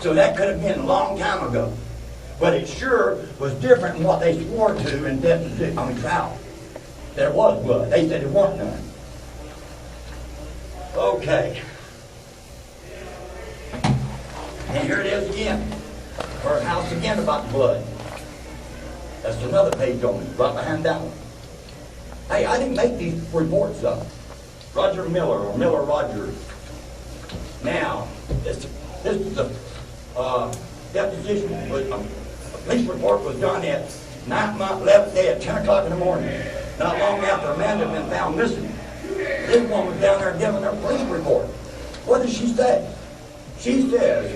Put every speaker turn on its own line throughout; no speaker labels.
So that could have been a long time ago. But it sure was different than what they swore to in deposition, trial. There was blood. They said there wasn't none. Okay. And here it is again. Her house again about the blood. That's another page on me, right behind that one. Hey, I didn't make these reports up. Roger Miller, or Miller Rogers. Now, this is the deposition. A police report was done at 9th month, 11th day at 10 o'clock in the morning. Not long after Amanda had been found missing. This woman was down there giving her police report. What did she say? She says,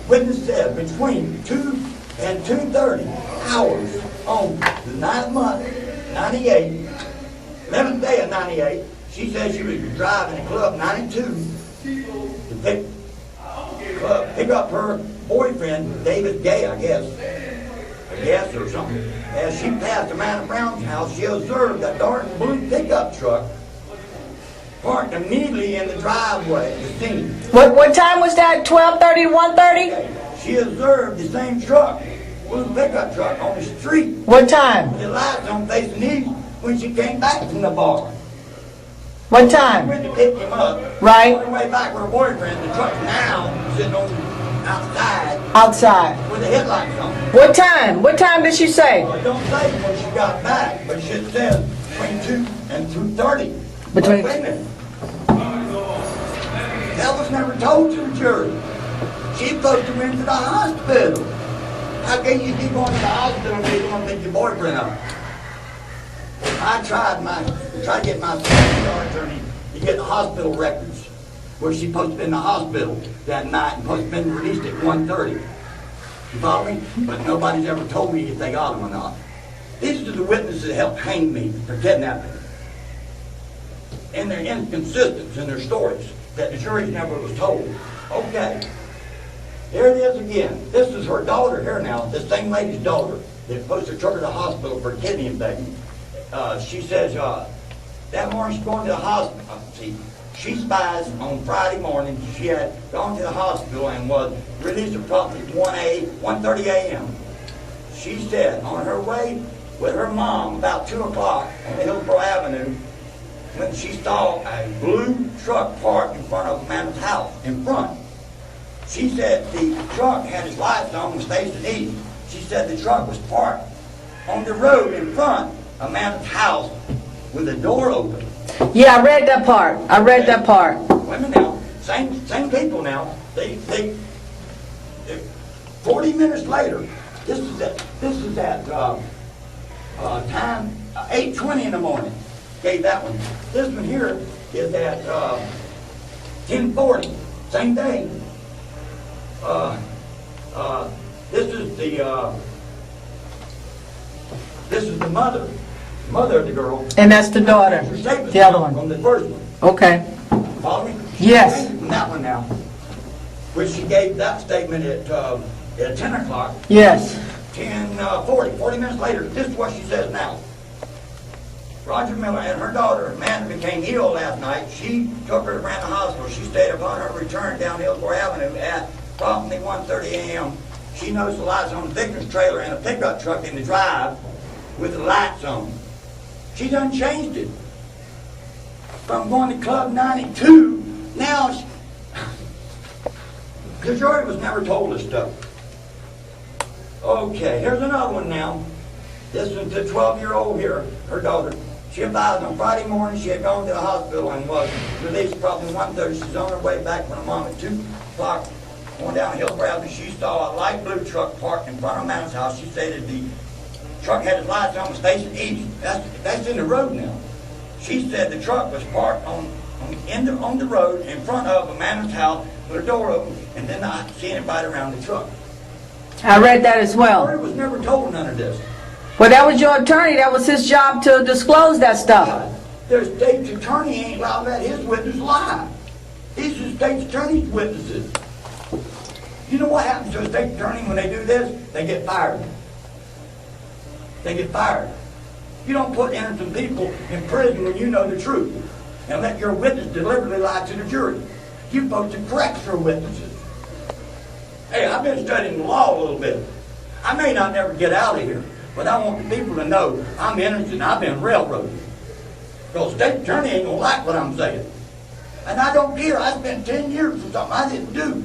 witness said, between 2 and 2:30 hours on the 9th month, 98, 11th day of 98, she said she was driving a Club 92 to pick up her boyfriend, David Gay, I guess, or something. As she passed Amanda Brown's house, she observed a dark blue pickup truck parked immediately in the driveway, the scene.
What time was that? 12:30 to 1:30?
She observed the same truck, blue pickup truck, on the street.
What time?
With the lights on facing east when she came back from the bar.
What time?
She went to pick him up.
Right.
On the way back with her boyfriend, the truck now sitting on outside.
Outside.
With the headlights on.
What time? What time did she say?
Well, it don't say when she got back, but it says between 2 and 2:30.
Between.
Wait a minute. That was never told to the jury. She's supposed to went to the hospital. How can you keep going to the hospital and you want to pick your boyfriend up? I tried to get my attorney to get the hospital records where she's supposed to be in the hospital that night and supposed to have been released at 1:30. You follow me? But nobody's ever told me if they got them or not. These are the witnesses that helped hang me for kidnapping. And their inconsistencies in their stories that the jury never was told. Okay. There it is again. This is her daughter here now, this same lady's daughter. They're supposed to take her to the hospital for kidney infection. She says that morning she's going to the hospital. She spies on Friday morning she had gone to the hospital and was released approximately 1:30 a.m. She said on her way with her mom about 2 o'clock on the Hillsborough Avenue when she saw a blue truck parked in front of Amanda's house, in front. She said the truck had its lights on, was facing east. She said the truck was parked on the road in front of Amanda's house with the door open.
Yeah, I read that part. I read that part.
Women now, same people now. They 40 minutes later. This is at time 8:20 in the morning. Gave that one. This one here is at 10:40. Same day. This is the mother of the girl.
And that's the daughter. The other one.
From the first one.
Okay.
Follow me?
Yes.
From that one now, which she gave that statement at 10 o'clock.
Yes.
10:40. 40 minutes later, this is what she says now. Roger Miller and her daughter, Amanda, became ill last night. She took her to the hospital. She stayed upon her return down Hillsborough Avenue at approximately 1:30 a.m. She noticed the lights on the victim's trailer and a pickup truck in the drive with the lights on. She done changed it. From going to Club 92, now the jury was never told this stuff. Okay, here's another one now. This is the 12-year-old here, her daughter. She advised on Friday morning she had gone to the hospital and was released approximately 1:30. She's on her way back from her mom at 2 o'clock. Going down Hillsborough Avenue, she saw a light blue truck parked in front of Amanda's house. She stated the truck had its lights on, was facing east. That's in the road now. She said the truck was parked on the road in front of Amanda's house with her door open, and then not see anybody around the truck.
I read that as well.
The jury was never told none of this.
Well, that was your attorney. That was his job to disclose that stuff.
Their state's attorney ain't allowed to let his witness lie. These are the state's attorney's witnesses. You know what happens to a state attorney when they do this? They get fired. They get fired. You don't put innocent people in prison when you know the truth and let your witness deliberately lie to the jury. You're supposed to correct your witnesses. Hey, I've been studying the law a little bit. I may not never get out of here, but I want the people to know I'm innocent. I've been railroaded. Because state attorney ain't gonna like what I'm saying. And I don't care. I spent 10 years for something I didn't do.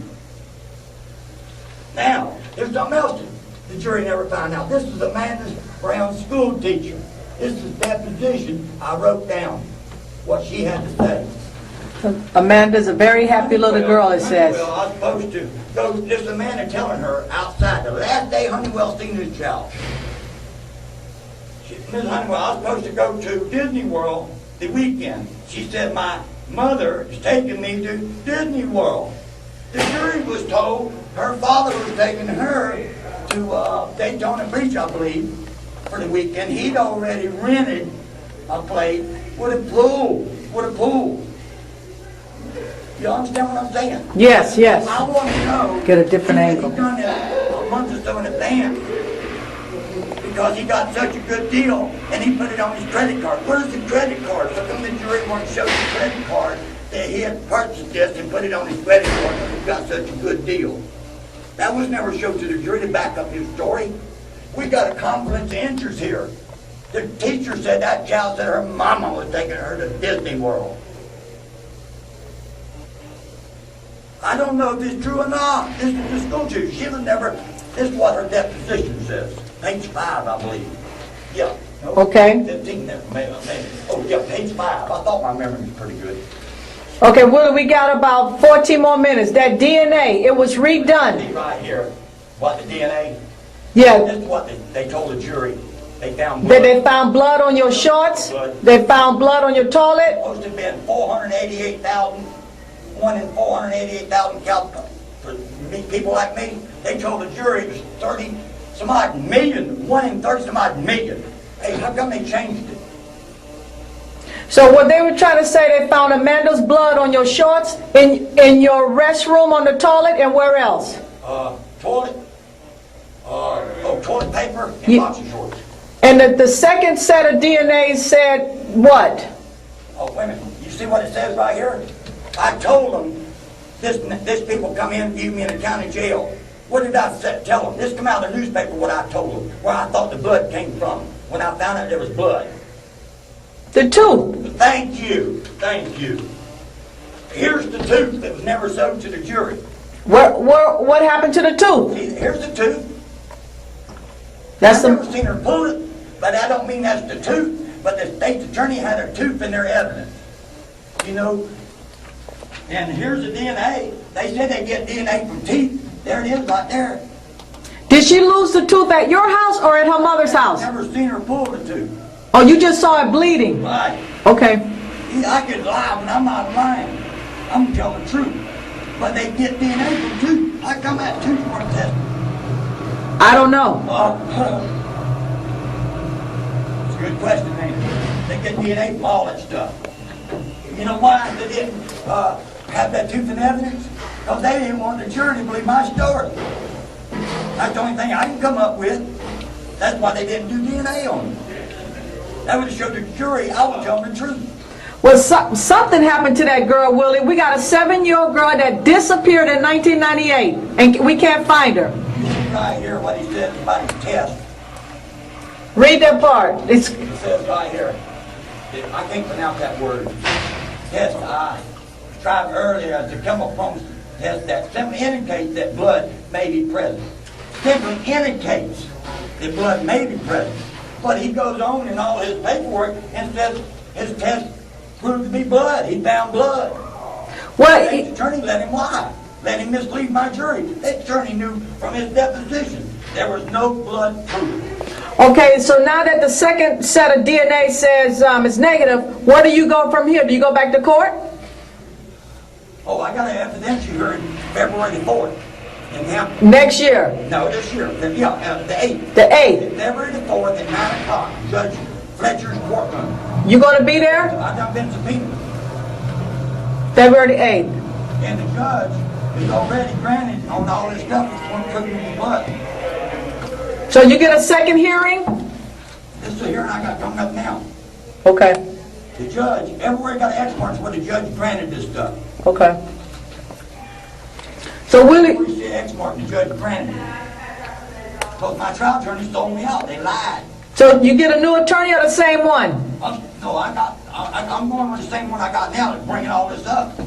Now, there's something else that the jury never found out. This is Amanda Brown's school teacher. This is deposition I wrote down what she had to say.
Amanda's a very happy little girl, it says.
Well, I was supposed to go, this Amanda telling her outside, the last day Honeywell seen this child. Miss Honeywell, I was supposed to go to Disney World the weekend. She said, my mother is taking me to Disney World. The jury was told her father was taking her to Daytona Beach, I believe, for the weekend. He'd already rented a place with a pool. You understand what I'm saying?
Yes, yes.
I want to know.
Get a different angle.
He done it a month or so in advance because he got such a good deal and he put it on his credit card. Where's the credit card? So come the jury want to show the credit card that he had purchased this and put it on his credit card because he got such a good deal. That was never shown to the jury to back up his story. We got a conflict of interest here. The teacher said that child said her mama was taking her to Disney World. I don't know if it's true or not. This is the school teacher. She was never, this is what her deposition says. Page 5, I believe. Yeah. No,
Okay.
15 there, maybe. Oh, yeah, page 5. I thought my memory was pretty good.
Okay, Willie, we got about 14 more minutes. That DNA, it was redone.
See right here, what the DNA,
Yeah.
this is what they told the jury. They found blood.
They found blood on your shorts. They found blood on your toilet.
Supposed to have been 488,000, one in 488,000 for people like me. They told the jury it was 30 some odd million, one in 30 some odd million. Hey, how come they changed it?
So what they were trying to say, they found Amanda's blood on your shorts, in your restroom, on the toilet, and where else?
Toilet, toilet paper and boxer shorts.
And the second set of DNA said what?
Oh, wait a minute. You see what it says right here? I told them, this people come in, view me in the county jail. What did I tell them? This come out of the newspaper, what I told them, where I thought the blood came from, when I found out there was blood.
The tooth.
Thank you. Thank you. Here's the tooth that was never sold to the jury.
What happened to the tooth?
See, here's the tooth.
That's
I've never seen her pull it, but I don't mean that's the tooth. But the state's attorney had her tooth in their evidence. You know, and here's the DNA. They said they get DNA from teeth. There it is, right there.
Did she lose the tooth at your house or at her mother's house?
Never seen her pull the tooth.
Oh, you just saw it bleeding?
Right.
Okay.
I could lie, but I'm not lying. I'm telling the truth. But they get DNA from tooth. How come that tooth weren't tested?
I don't know.
It's a good question, ain't it? They get DNA from all that stuff. You know why they didn't have that tooth in evidence? Because they didn't want the jury to believe my story. That's the only thing I can come up with. That's why they didn't do DNA on me. That would have showed the jury I was telling the truth.
Well, something happened to that girl, Willie. We got a 7-year-old girl that disappeared in 1998, and we can't find her.
You see right here what he says about his test.
Read that part.
It says right here, I can't pronounce that word. Test I tried earlier to come upon test that simply indicates that blood may be present. Simply indicates that blood may be present. But he goes on in all his paperwork and says his test proved to be blood. He found blood.
Well,
The attorney let him lie. Let him mislead my jury. The attorney knew from his deposition there was no blood proof.
okay, so now that the second set of DNA says it's negative, where do you go from here? Do you go back to court?
Oh, I got an evidentiary hearing February the 4th. In Hampton.
Next year?
No, this year. The 8th.
The 8th.
February the 4th at 9 o'clock. Judge Fletcher's courtroom.
You going to be there?
I've done been subpoenaed.
February the 8th.
And the judge is already granted on all this stuff. It's going to prove me blood.
So you get a second hearing?
This is a hearing I got coming up now.
Okay.
The judge, everywhere got experts where the judge granted this stuff.
Okay. So Willie,
Police ex-Martin Judge Brandon. Because my trial attorney sold me out. They lied.
so you get a new attorney or the same one?
No, I'm going with the same one I got now that's bringing all this up.